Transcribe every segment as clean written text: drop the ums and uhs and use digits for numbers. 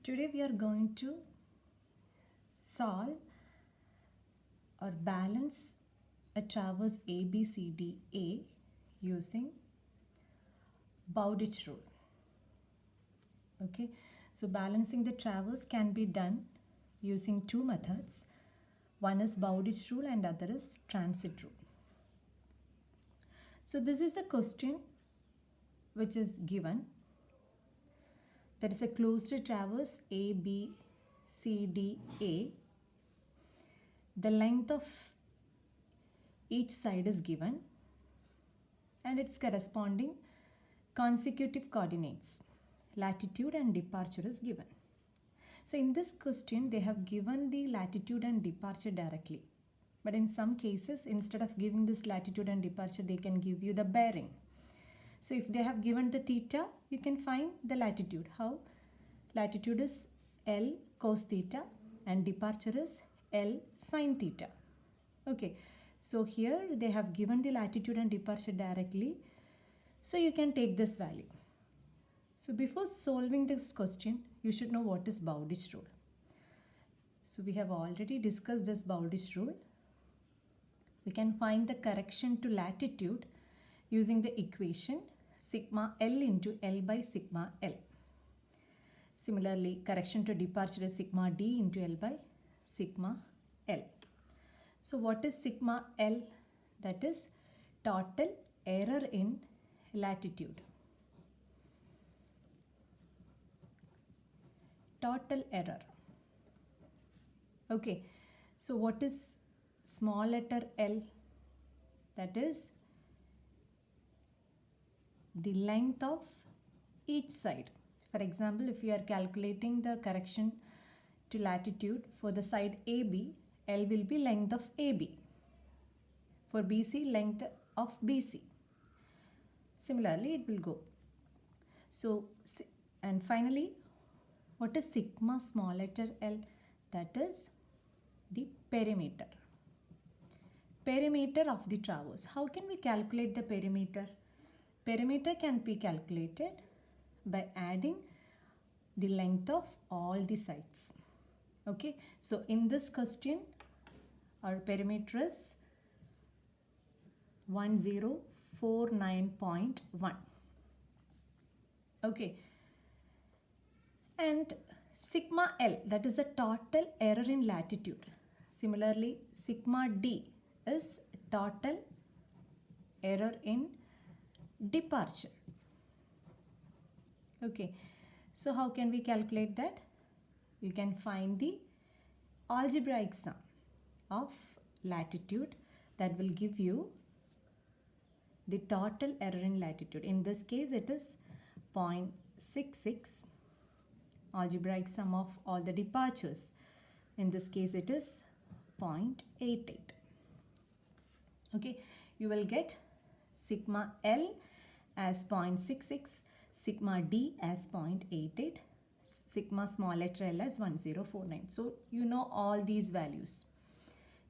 Today we are going to solve or balance a traverse ABCDA using Bowditch rule. Okay, so balancing the traverse can be done using two methods. One is Bowditch rule and other is transit rule. So this is a question which is given. There is a closed traverse A, B, C, D, A. The length of each side is given and its corresponding consecutive coordinates, latitude and departure is given. So in this question, they have given the latitude and departure directly. But in some cases, instead of giving this latitude and departure, they can give you the bearing. So if they have given the theta, you can find the latitude. How? Latitude is L cos theta and departure is L sin theta. Okay, so here they have given the latitude and departure directly. So you can take this value. So before solving this question, you should know what is Bowditch rule. So we have already discussed this Bowditch rule. We can find the correction to latitude using the equation sigma L into L by sigma L. Similarly, correction to departure is sigma D into L by sigma L. So what is sigma L? That is total error in latitude. Total error. Okay, so what is small letter L? That is the length of each side. For example, if you are calculating the correction to latitude for the side AB, L will be length of AB. For BC, length of BC. Similarly, it will go. So, and finally, what is sigma small letter L? That is the perimeter. Perimeter of the traverse. How can we calculate the perimeter? Perimeter can be calculated by adding the length of all the sides. Okay, so in this question, our perimeter is 1049.1. Okay, and sigma L, that is a total error in latitude. Similarly, sigma D is total error in departure. Okay, so how can we calculate that? You can find the algebraic sum of latitude that will give you the total error in latitude. In this case, it is 0.66. Algebraic sum of all the departures. In this case, it is 0.88. Okay, you will get sigma L as 0.66, sigma D as 0.88, sigma small letter L as 1049. So you know all these values.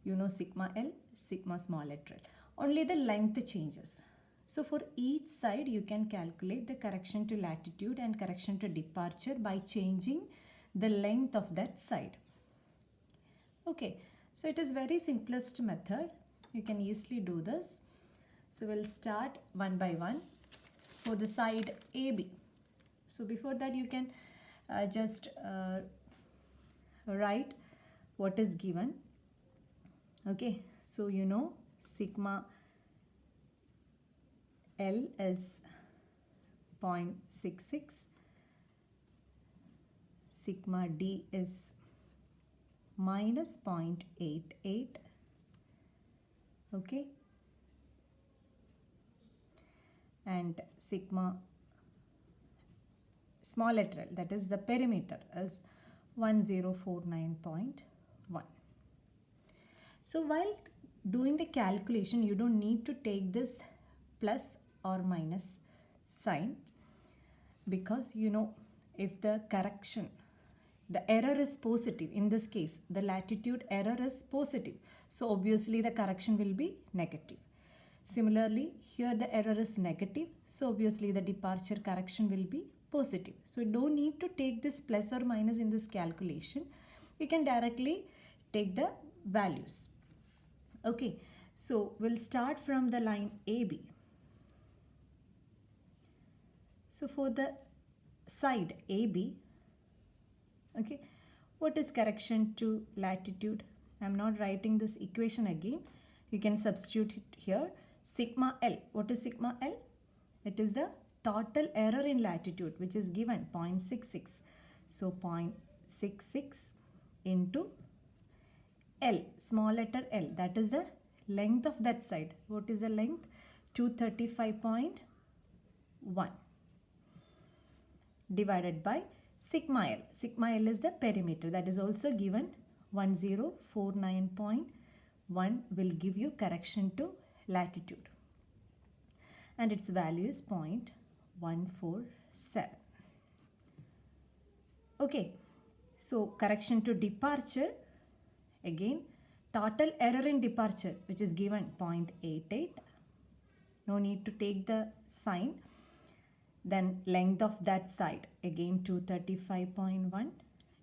You know sigma L, sigma small letter L. Only the length changes. So for each side, you can calculate the correction to latitude and correction to departure by changing the length of that side. Okay, so it is very simplest method. You can easily do this. So we'll start one by one for the side AB. So before that, you can just write what is given. Okay, so you know sigma L is 0.66, sigma D is minus 0.88, okay, and sigma small letter L, that is the perimeter, is 1049.1. So while doing the calculation, you don't need to take this plus or minus sign, because you know if the correction, the error is positive, in this case the latitude error is positive, so obviously the correction will be negative. Similarly, here the error is negative, so obviously the departure correction will be positive. So you don't need to take this plus or minus in this calculation. You can directly take the values. Okay, so we'll start from the line AB. So for the side AB, okay, what is correction to latitude? I'm not writing this equation again. You can substitute it here. Sigma L. What is sigma L? It is the total error in latitude, which is given 0.66. So 0.66 into L, small letter L, that is the length of that side. What is the length? 235.1 divided by sigma L. Sigma L is the perimeter, that is also given 1049.1 will give you correction to latitude, and its value is 0.147. Okay, so correction to departure, again total error in departure, which is given 0.88. No need to take the sign. Then length of that side, again 235.1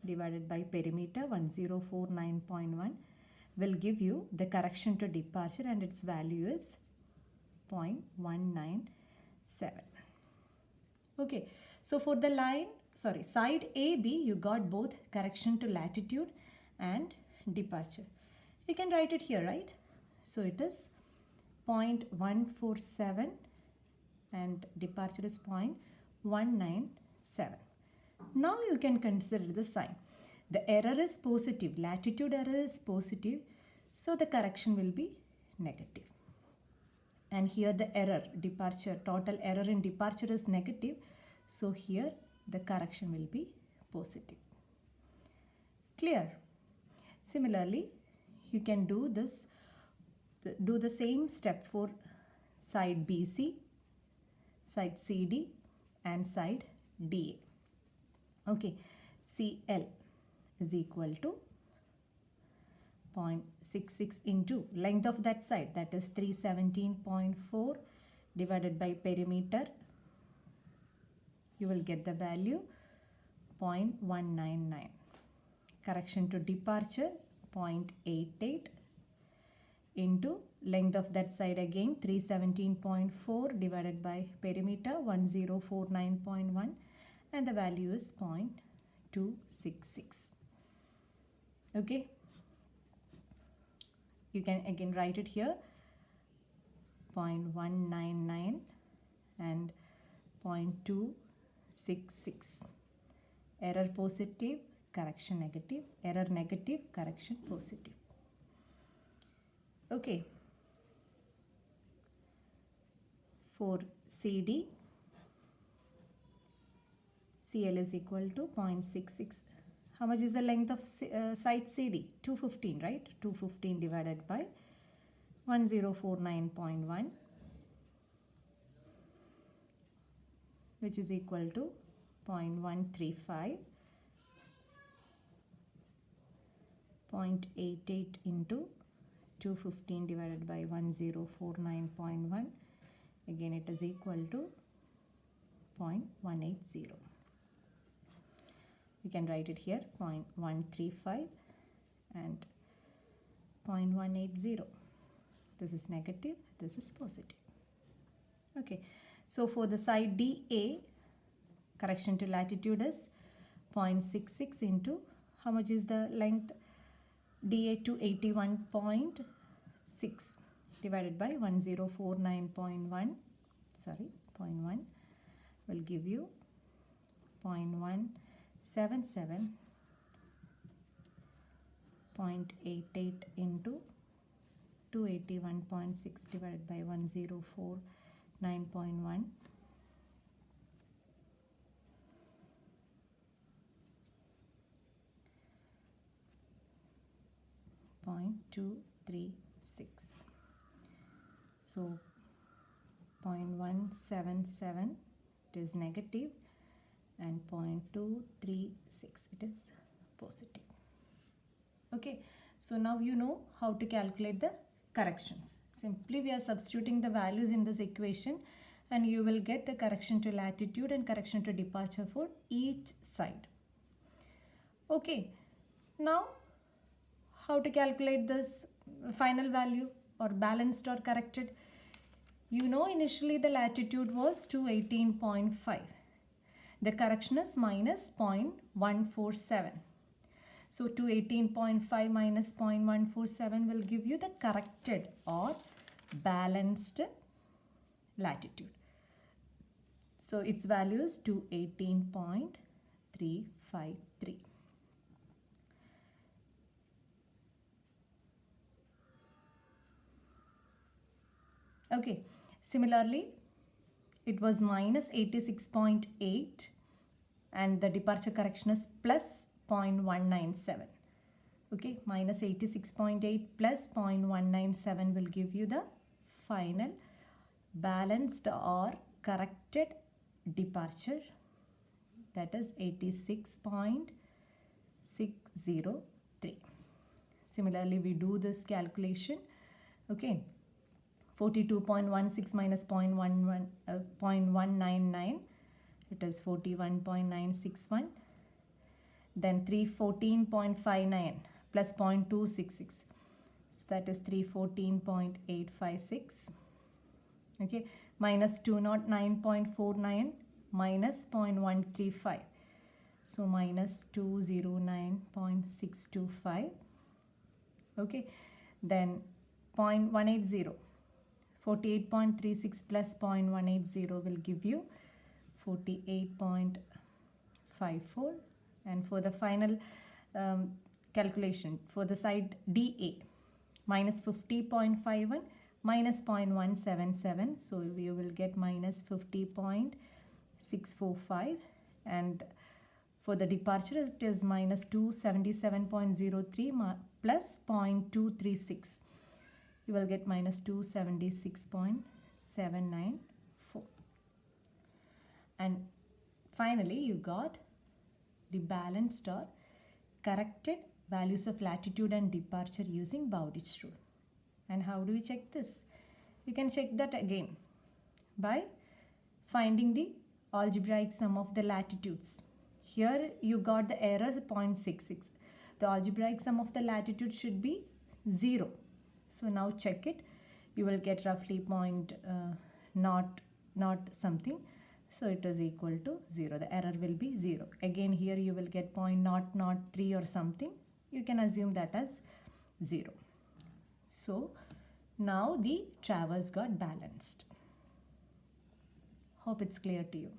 divided by perimeter 1049.1 will give you the correction to departure, and its value is 0.197. Okay, so for the side AB, you got both correction to latitude and departure. You can write it here, right? So it is 0.147 and departure is 0.197. Now you can consider the sign. The error is positive, latitude error is positive, so the correction will be negative. And here the error, departure, total error in departure is negative, so here the correction will be positive. Clear? Similarly, you can do the same step for side BC, side CD and side DA. Okay, CL is equal to 0.66 into length of that side, that is 317.4 divided by perimeter. You will get the value 0.199. Correction to departure 0.88 into length of that side, again 317.4 divided by perimeter 1049.1, and the value is 0.266. Okay, you can again write it here, 0.199 and 0.266. Error positive, correction negative, error negative, correction positive. Okay, for CD, CL is equal to 0.66. How much is the length of side CD? 215, right? 215 divided by 1049.1, which is equal to 0.135. 0.88 into 215 divided by 1049.1, again it is equal to 0.180. You can write it here, 0.135 and 0.180. This is negative, this is positive. Okay, so for the side DA, correction to latitude is 0.66 into, how much is the length? DA to 81.6 divided by 1049.1, sorry, 0.1 will give you 0.177. 0.88 into 281.6 divided by 1049.1, 0.236. So 0.177 it is negative and 0.236 it is positive. Okay, so now you know how to calculate the corrections. Simply we are substituting the values in this equation and you will get the correction to latitude and correction to departure for each side. Okay, now how to calculate this final value or balanced or corrected? You know, initially the latitude was 218.5. The correction is minus 0.147. So 218.5 minus 0.147 will give you the corrected or balanced latitude. So its value is 218.353. Okay, similarly, it was minus 86.8 and the departure correction is plus 0.197. Okay, minus 86.8 plus 0.197 will give you the final balanced or corrected departure, that is 86.603. Similarly, we do this calculation. Okay, 42.16 minus 0.199, it is 41.961. Then 314.59 plus 0.266, so that is 314.856. Okay, minus 209.49 minus 0.135, so minus 209.625. Okay, then 0.180, 48.36 plus 0.180 will give you 48.54. And for the final calculation for the side DA, minus 50.51 minus 0.177, so you will get minus 50.645, and for the departure it is minus 277.03 plus 0.236, you will get minus 276.794. And finally you got the balanced or corrected values of latitude and departure using Bowditch rule. And how do we check this? You can check that again by finding the algebraic sum of the latitudes. Here you got the error 0.66. The algebraic sum of the latitude should be 0. So now check it. You will get roughly not something. So it is equal to 0. The error will be 0. Again here you will get 0.003 or something. You can assume that as 0. So now the traverse got balanced. Hope it's clear to you.